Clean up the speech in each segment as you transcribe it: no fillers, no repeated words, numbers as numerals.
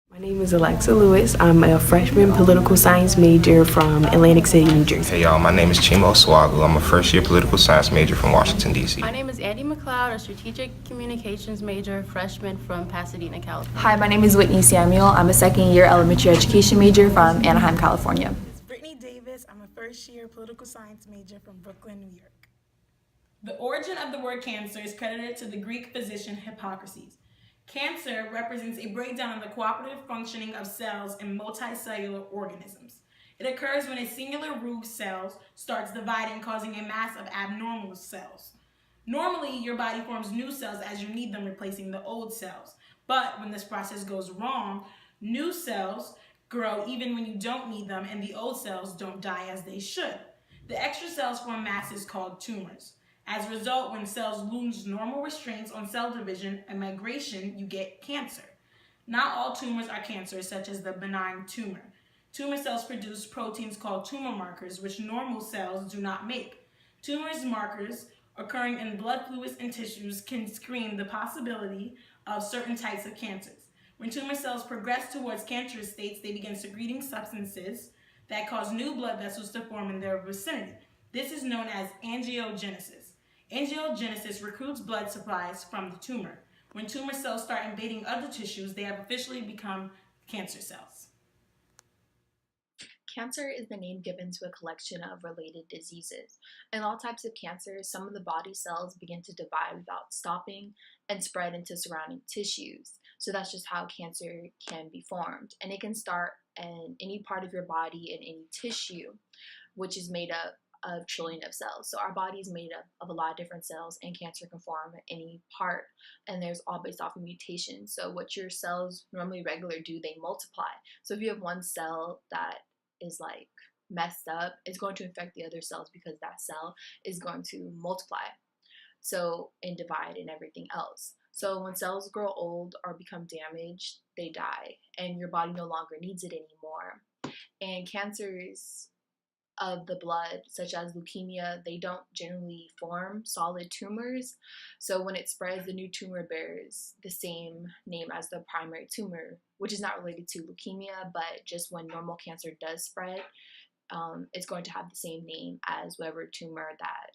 My name is Alexa Lewis. I'm a freshman political science major from Atlantic City, New Jersey. Hey y'all, my name is Chimo Swagu. I'm a first year political science major from Washington, D.C. My name is Andy McLeod, a strategic communications major, freshman from Pasadena, California. Hi, my name is Whitney Samuel. I'm a second year elementary education major from Anaheim, California. It's Brittany Davis. I'm a first year political science major from Brooklyn, New York. The origin of the word cancer is credited to the Greek physician Hippocrates. Cancer represents a breakdown of the cooperative functioning of cells in multicellular organisms. It occurs when a singular root cell starts dividing, causing a mass of abnormal cells. Normally, your body forms new cells as you need them, replacing the old cells. But when this process goes wrong, new cells grow even when you don't need them, and the old cells don't die as they should. The extra cells form masses called tumors. As a result, when cells lose normal restraints on cell division and migration, you get cancer. Not all tumors are cancerous, such as the benign tumor. Tumor cells produce proteins called tumor markers, which normal cells do not make. Tumors markers occurring in blood fluids and tissues can screen the possibility of certain types of cancers. When tumor cells progress towards cancerous states, they begin secreting substances that cause new blood vessels to form in their vicinity. This is known as angiogenesis. Angiogenesis recruits blood supplies from the tumor. When tumor cells start invading other tissues, they have officially become cancer cells. Cancer is the name given to a collection of related diseases. In all types of cancers, some of the body cells begin to divide without stopping and spread into surrounding tissues. So that's just how cancer can be formed. And it can start in any part of your body, in any tissue, which is made up of trillion of cells. So our body is made up of a lot of different cells, and cancer can form in any part, and there's all based off of mutation. So what your cells normally regular do, they multiply. So if you have one cell that is like messed up, it's going to infect the other cells because that cell is going to multiply, so and divide and everything else. So when cells grow old or become damaged, they die, and your body no longer needs it anymore. And cancers of the blood, such as leukemia, they don't generally form solid tumors. So when it spreads, the new tumor bears the same name as the primary tumor, which is not related to leukemia, but just when normal cancer does spread, it's going to have the same name as whatever tumor that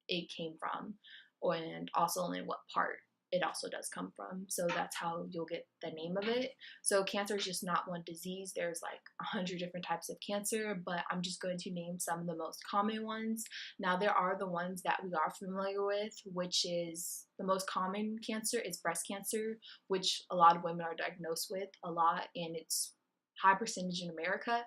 it came from, and also in what part it also does come from. So that's how you'll get the name of it. So cancer is just not one disease. There's like 100 different types of cancer, but I'm just going to name some of the most common ones. Now there are the ones that we are familiar with, which is the most common cancer is breast cancer, which a lot of women are diagnosed with a lot, and it's high percentage in America.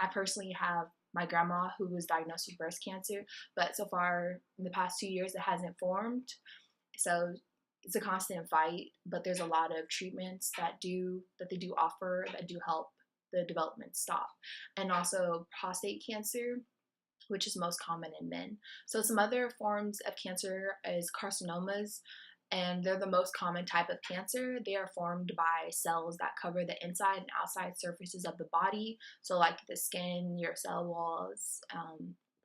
I personally have my grandma who was diagnosed with breast cancer, but so far in the past 2 years it hasn't formed. So it's a constant fight, but there's a lot of treatments that they do offer that do help the development stop. And also prostate cancer, which is most common in men. So some other forms of cancer is carcinomas, and they're the most common type of cancer. They are formed by cells that cover the inside and outside surfaces of the body, so like the skin, your cell walls,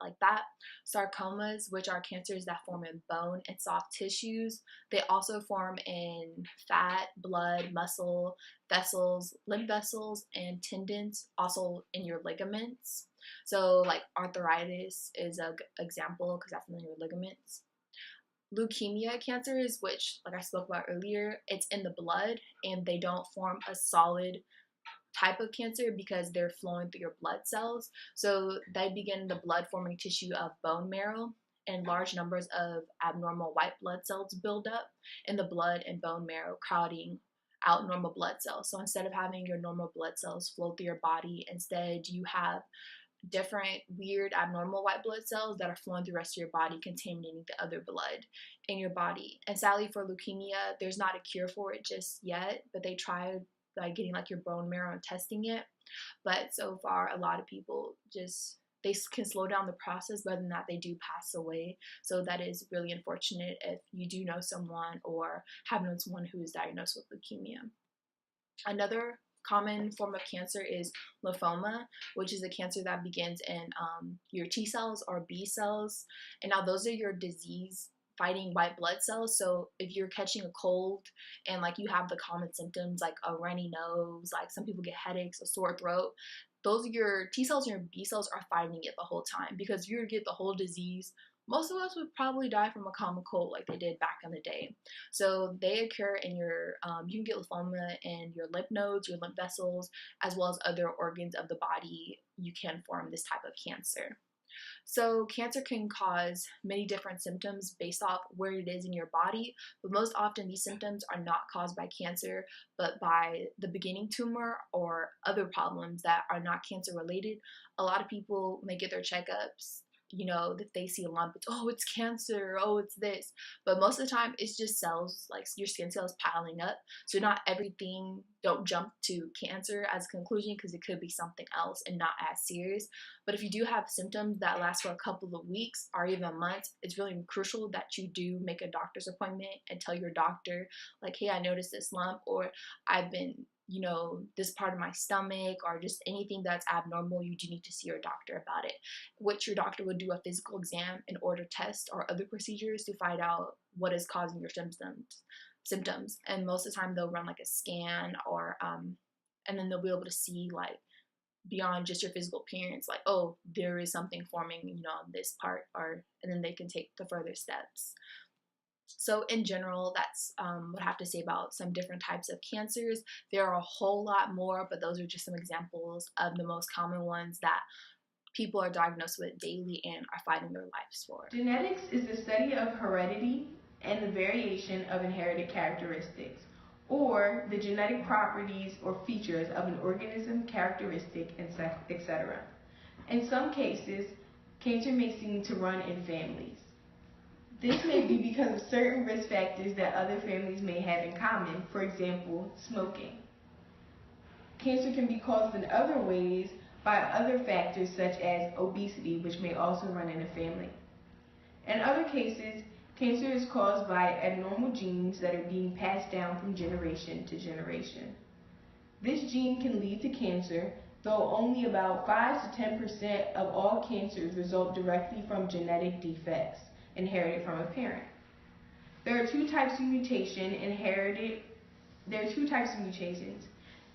like that. Sarcomas, which are cancers that form in bone and soft tissues. They also form in fat, blood, muscle, vessels, lymph vessels, and tendons, also in your ligaments. So like arthritis is an example because that's in your ligaments. Leukemia cancers, which like I spoke about earlier, it's in the blood, and they don't form a solid type of cancer because they're flowing through your blood cells. So they begin the blood forming tissue of bone marrow, and large numbers of abnormal white blood cells build up in the blood and bone marrow, crowding out normal blood cells. So instead of having your normal blood cells flow through your body, instead you have different weird abnormal white blood cells that are flowing through the rest of your body, contaminating the other blood in your body. And sadly for leukemia, there's not a cure for it just yet, but they tried like getting like your bone marrow and testing it, but so far a lot of people just they can slow down the process, but other than that they do pass away. So that is really unfortunate if you do know someone or have known someone who is diagnosed with leukemia. Another common form of cancer is lymphoma, which is a cancer that begins in your T cells or B cells, and now those are your disease fighting white blood cells. So if you're catching a cold and like you have the common symptoms like a runny nose, like some people get headaches, a sore throat, those your T cells and your B cells are fighting it the whole time. Because if you were to get the whole disease, most of us would probably die from a common cold like they did back in the day. So they occur in your, you can get lymphoma in your lymph nodes, your lymph vessels, as well as other organs of the body. You can form this type of cancer. So cancer can cause many different symptoms based off where it is in your body, but most often these symptoms are not caused by cancer, but by the beginning tumor or other problems that are not cancer related. A lot of people may get their checkups, you know, if they see a lump, it's, oh, it's cancer, oh, it's this. But most of the time, it's just cells, like your skin cells piling up. So not everything, don't jump to cancer as a conclusion, because it could be something else and not as serious. But if you do have symptoms that last for a couple of weeks or even months, it's really crucial that you do make a doctor's appointment and tell your doctor, like, hey, I noticed this lump, or I've been, you know, this part of my stomach, or just anything that's abnormal. You do need to see your doctor about it, which your doctor would do a physical exam and order tests or other procedures to find out what is causing your symptoms. And most of the time they'll run like a scan, or and then they'll be able to see like beyond just your physical appearance, like, oh, there is something forming, you know, on this part, or, and then they can take the further steps. So in general, that's what I have to say about some different types of cancers. There are a whole lot more, but those are just some examples of the most common ones that people are diagnosed with daily and are fighting their lives for. Genetics is the study of heredity and the variation of inherited characteristics, or the genetic properties or features of an organism, characteristic, etc. In some cases, cancer may seem to run in families. This may be because of certain risk factors that other families may have in common, for example, smoking. Cancer can be caused in other ways by other factors such as obesity, which may also run in a family. In other cases, cancer is caused by abnormal genes that are being passed down from generation to generation. This gene can lead to cancer, though only about 5 to 10% of all cancers result directly from genetic defects inherited from a parent. There are two types of mutations,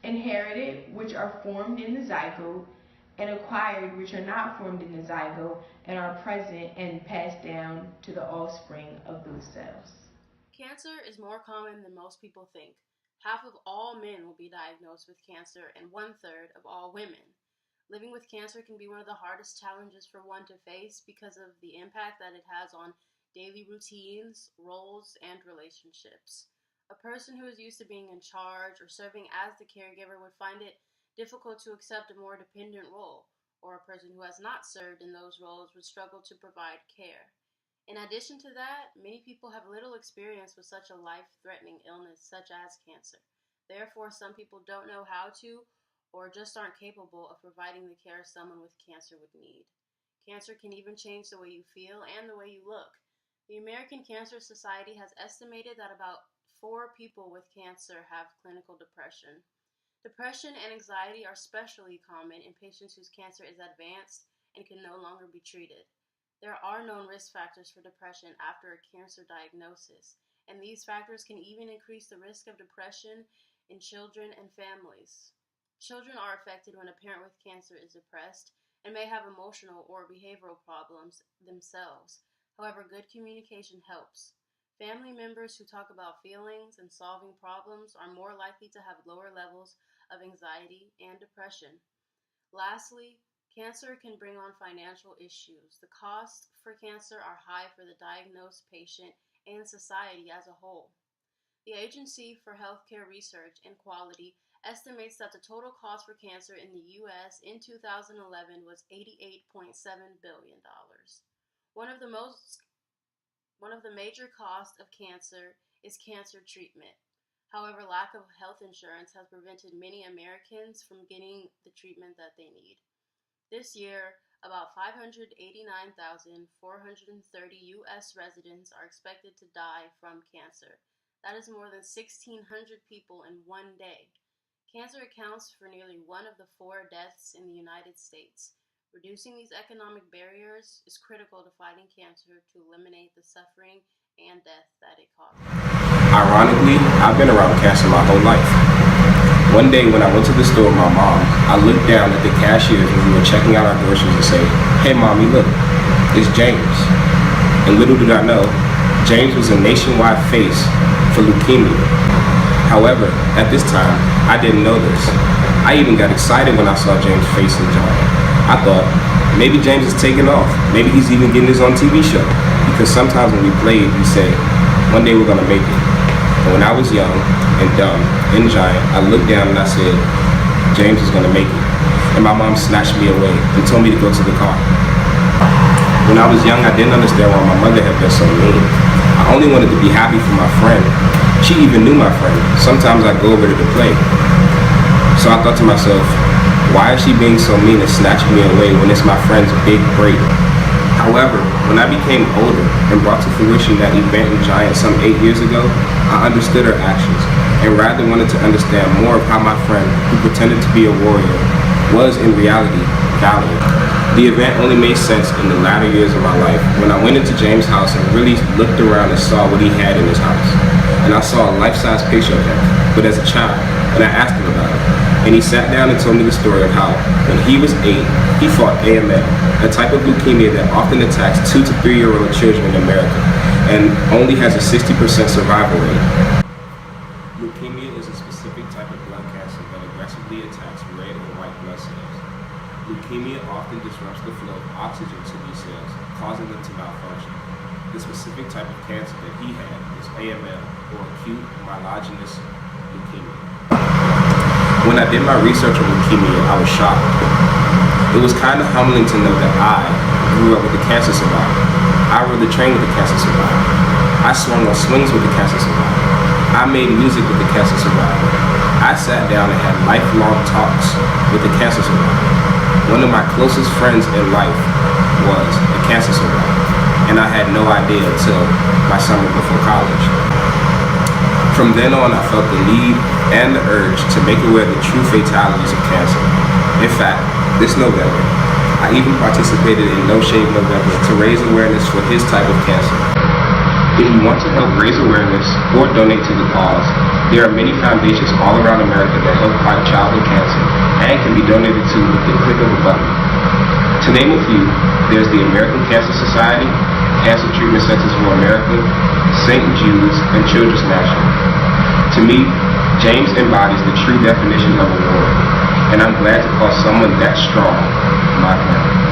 inherited, which are formed in the zygote, and acquired, which are not formed in the zygote and are present and passed down to the offspring of those cells. Cancer is more common than most people think. Half of all men will be diagnosed with cancer and 1/3 of all women. Living with cancer can be one of the hardest challenges for one to face because of the impact that it has on daily routines, roles, and relationships. A person who is used to being in charge or serving as the caregiver would find it difficult to accept a more dependent role, or a person who has not served in those roles would struggle to provide care. In addition to that, many people have little experience with such a life-threatening illness such as cancer. Therefore, some people don't know how to or just aren't capable of providing the care someone with cancer would need. Cancer can even change the way you feel and the way you look. The American Cancer Society has estimated that about 4 people with cancer have clinical depression. Depression and anxiety are especially common in patients whose cancer is advanced and can no longer be treated. There are known risk factors for depression after a cancer diagnosis, and these factors can even increase the risk of depression in children and families. Children are affected when a parent with cancer is depressed and may have emotional or behavioral problems themselves. However, good communication helps. Family members who talk about feelings and solving problems are more likely to have lower levels of anxiety and depression. Lastly, cancer can bring on financial issues. The costs for cancer are high for the diagnosed patient and society as a whole. The Agency for Healthcare Research and Quality estimates that the total cost for cancer in the U.S. in 2011 was $88.7 billion. One of the major costs of cancer is cancer treatment. However, lack of health insurance has prevented many Americans from getting the treatment that they need. This year, about 589,430 U.S. residents are expected to die from cancer. That is more than 1,600 people in one day. Cancer accounts for nearly 1 of the 4 deaths in the United States. Reducing these economic barriers is critical to fighting cancer to eliminate the suffering and death that it causes. Ironically, I've been around cancer my whole life. One day when I went to the store with my mom, I looked down at the cashiers when we were checking out our groceries and say, "Hey mommy, look, it's James." And little did I know, James was a nationwide face for leukemia. However, at this time, I didn't know this. I even got excited when I saw James' face in Giant. I thought, maybe James is taking off. Maybe he's even getting his own TV show. Because sometimes when we played, we say, one day we're gonna make it. And when I was young and dumb in Giant, I looked down and I said, James is gonna make it. And my mom snatched me away and told me to go to the car. When I was young, I didn't understand why my mother had been so mean. I only wanted to be happy for my friend. She even knew my friend. Sometimes I'd go over there to play. So I thought to myself, why is she being so mean and snatching me away when it's my friend's big break? However, when I became older and brought to fruition that event in Giant some 8 years ago, I understood her actions and rather wanted to understand more of how my friend, who pretended to be a warrior, was in reality valiant. The event only made sense in the latter years of my life when I went into James' house and really looked around and saw what he had in his house. And I saw a life-size picture of him, but as a child, and I asked him about it. And he sat down and told me the story of how, when he was 8, he fought AML, a type of leukemia that often attacks 2 to 3-year-old children in America, and only has a 60% survival rate. Leukemia is a specific type of blood cancer that aggressively attacks red and white blood cells. Leukemia often disrupts the flow of oxygen to these cells, causing them to malfunction. The specific type of cancer that he had was AML, or acute myelogenous leukemia. When I did my research on leukemia, I was shocked. It was kind of humbling to know that I grew up with a cancer survivor. I rode the train with a cancer survivor. I swung on swings with a cancer survivor. I made music with a cancer survivor. I sat down and had lifelong talks with a cancer survivor. One of my closest friends in life was a cancer survivor, and I had no idea until my summer before college. From then on, I felt the need and the urge to make aware of the true fatalities of cancer. In fact, this November, I even participated in No Shave November to raise awareness for his type of cancer. If you want to help raise awareness or donate to the cause, there are many foundations all around America that help fight childhood cancer and can be donated to with the click of a button. To name a few, there's the American Cancer Society, Cancer Treatment Centers for America, St. Jude's, and Children's National. To me, James embodies the true definition of a warrior, and I'm glad to call someone that strong my friend.